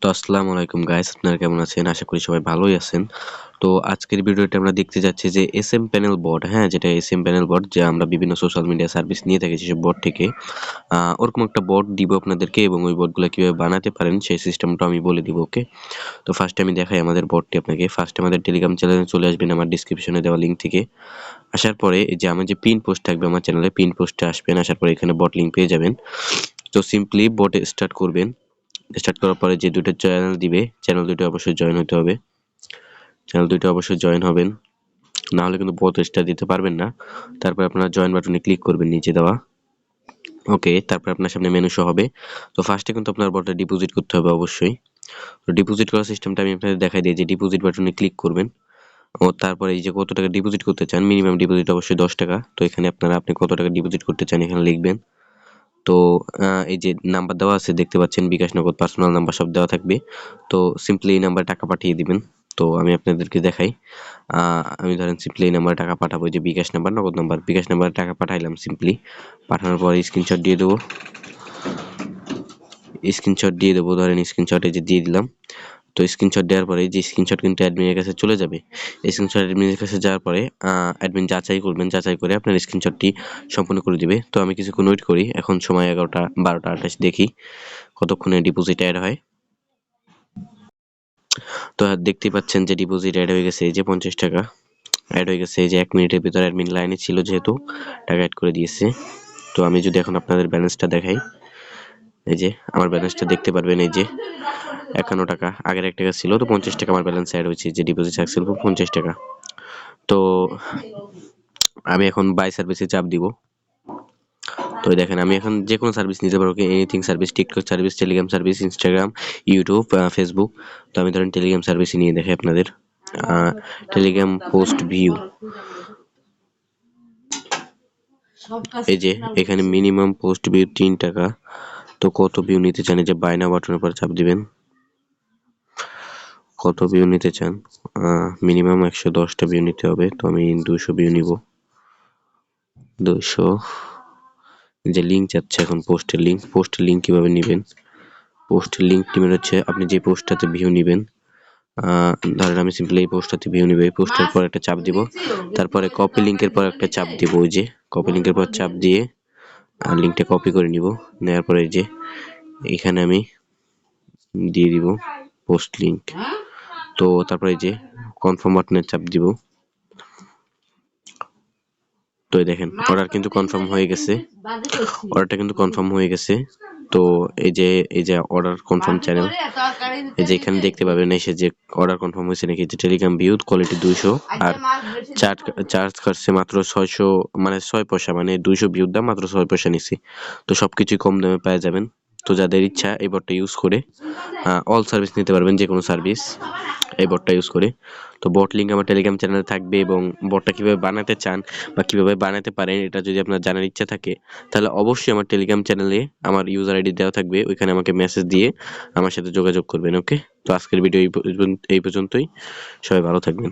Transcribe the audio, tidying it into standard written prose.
তো আসসালামু আলাইকুম গাইস, আপনারা কেমন আছেন? আশা করি সবাই ভালোই আছেন। তো আজকের ভিডিওতে আমরা দেখতে যাচ্ছি যে এসএম প্যানেল বট, হ্যাঁ, যেটা এসএম প্যানেল বট, যে আমরা বিভিন্ন সোশ্যাল মিডিয়া সার্ভিস নিয়ে থাকি সেসব বট থেকে ওরকম একটা বট দিব আপনাদেরকে, এবং ওই বটগুলো কিভাবে বানাতে পারেন সেই সিস্টেমটা আমি বলে দিব। ওকে, তো ফার্স্টে আমি দেখাই আমাদের বটটি আপনাকে। ফার্স্টে আমাদের টেলিগ্রাম চ্যানেলে চলে আসবেন আমার ডিসক্রিপশনে দেওয়া লিঙ্ক থেকে। আসার পরে এই যে আমার যে পিন পোস্ট থাকবে আমার চ্যানেলে, পিন পোস্টে আসবেন। আসার পরে এখানে বট লিঙ্ক পেয়ে যাবেন। তো সিম্পলি বটে স্টার্ট করবেন। স্টার্ট করার পরে যে দুটো চ্যানেল দিবে, চ্যানেল দুটো অবশ্যই জয়েন হতে হবে। চ্যানেল দুটো অবশ্যই জয়েন হবেন, না হলে কিন্তু বট স্টার দিতে পারবেন না। তারপর আপনারা জয়েন বাটনে ক্লিক করবেন নিচে দেওয়া। ওকে, তারপর আপনার সামনে মেনু শো হবে। তো ফার্স্টে কিন্তু আপনার বটে ডিপোজিট করতে হবে অবশ্যই। তো ডিপোজিট করার সিস্টেমটা আমি আপনাদের দেখাই দিই। যে ডিপোজিট বাটনে ক্লিক করবেন ও তারপরে এই যে কত টাকা ডিপোজিট করতে চান, মিনিমাম ডিপোজিট অবশ্যই 10 টাকা। তো এখানে আপনি কত টাকা ডিপোজিট করতে চান এখানে লিখবেন। তো এই যে নাম্বার দেওয়া আছে দেখতে পাচ্ছেন, বিকাশ, নগদ, পার্সোনাল নাম্বার সব দেওয়া থাকবে। তো সিম্পলি এই নাম্বারে টাকা পাঠিয়ে দিবেন। তো আমি আপনাদেরকে দেখাই। আমি ধরেন সিম্পলি এই নাম্বারে টাকা পাঠাবো, যে বিকাশ নাম্বার, নগদ নাম্বার। বিকাশ নাম্বারে টাকা পাঠাইলাম সিম্পলি। পাঠানোর পর স্ক্রিনশট দিয়ে দেবো। ধরেন স্ক্রিনশট এই যে দিয়ে দিলাম। তো স্ক্রিনশট দেওয়ার পরে যে স্ক্রিনশট কিন্তু অ্যাডমিনের কাছে চলে যাবে। স্ক্রিনশট অ্যাডমিনের কাছে যাওয়ার পরে অ্যাডমিন যাচাই করবেন, যাচাই করে আপনার স্ক্রিনশটটি সম্পূর্ণ করে দিবে। তো আমি কিছুক্ষণ ওয়েট করি। এখন সময় 11টা 12টা 28, দেখি কতক্ষণে ডিপোজিট অ্যাড হয়। তো দেখতেই পাচ্ছেন যে ডিপোজিট অ্যাড হয়ে গেছে, এই যে 50 টাকা অ্যাড হয়ে গেছে। এই যে 1 মিনিটের ভিতরে অ্যাডমিন লাইনে ছিল যেহেতু টাকা অ্যাড করে দিয়েছে। তো আমি যদি এখন আপনাদের ব্যালেন্সটা দেখাই, এই যে আমার ব্যালেন্সটা দেখতে পারবেন। এই যে 51 টাকা, আগের 1 টাকা ছিল, তো 50 টাকা আমার ব্যালেন্স অ্যাড হয়েছে, যে ডিপোজিট সাকসেসফুল 50 টাকা। তো আমি এখন বাই সার্ভিসে চাপ দিব। তো দেখেন আমি এখন যে কোনো সার্ভিস নিতে পারবো, anything service, TikTok service, Telegram service, Instagram, YouTube, Facebook. তো আমি ধরেন টেলিগ্রাম সার্ভিসই নিয়ে দেখাই আপনাদের। টেলিগ্রাম পোস্ট ভিউ, এই যে এখানে মিনিমাম পোস্ট ভিউ 3 টাকা। তো কত ভিউ নিতে চান, এই যে বাই নাও বাটনের উপর চাপ দিবেন। কত ভিউ নিতে চান, মিনিমাম 110টা ভিউ নিতে হবে। তো আমি 200 ভিউ নিব। 200। যে লিঙ্ক চাচ্ছে এখন, পোস্টের লিঙ্ক কিভাবে নেবেন? পোস্টের লিঙ্ক নেবেন হচ্ছে আপনি যে পোস্টটাতে ভিউ নেবেন। ধরেন আমি সিম্পলি এই পোস্টটাতে ভিউ নিব। এই পোস্টের পর একটা চাপ দিব, তারপরে কপি লিঙ্কের পর একটা চাপ দিব। ওই যে কপি লিঙ্কের পর চাপ দিয়ে লিঙ্কটা কপি করে নিব। নেওয়ার পরে যে এখানে আমি দিয়ে দিব পোস্ট লিঙ্ক। তো তারপরে যে কনফার্ম বাটনে চাপ দিব। তো দেখেন অর্ডার কিন্তু কনফার্ম হয়ে গেছে, অর্ডারটা কিন্তু কনফার্ম হয়ে গেছে। তো এই যে অর্ডার কনফার্ম চ্যানেল, এই যে এখানে দেখতে পাবেন এসে যে অর্ডার কনফার্ম হয়েছে নাকি। যে টেলিগ্রাম ভিউ কোয়ালিটি 200, আর চার্জ কাটছে মাত্র 600, মানে 6 পয়সা, মানে 200 ভিউর দাম মাত্র 6 পয়সা নিছি। তো সবকিছুই কম দামে পেয়ে যাবেন। তো যাদের ইচ্ছা এই বটটা ইউজ করে অল সার্ভিস নিতে পারবেন, যে কোনো সার্ভিস এই বটটা ইউজ করে। তো বট লিঙ্ক আমার টেলিগ্রাম চ্যানেলে থাকবে, এবং বটটা কিভাবে বানাতে চান বা কিভাবে বানাতে পারেন এটা যদি আপনার জানার ইচ্ছা থাকে, তাহলে অবশ্যই আমার টেলিগ্রাম চ্যানেলে আমার ইউজার আইডি দেওয়া থাকবে, ওইখানে আমাকে মেসেজ দিয়ে আমার সাথে যোগাযোগ করবেন। ওকে, তো আজকের ভিডিও এই পর্যন্তই। সবাই ভালো থাকবেন।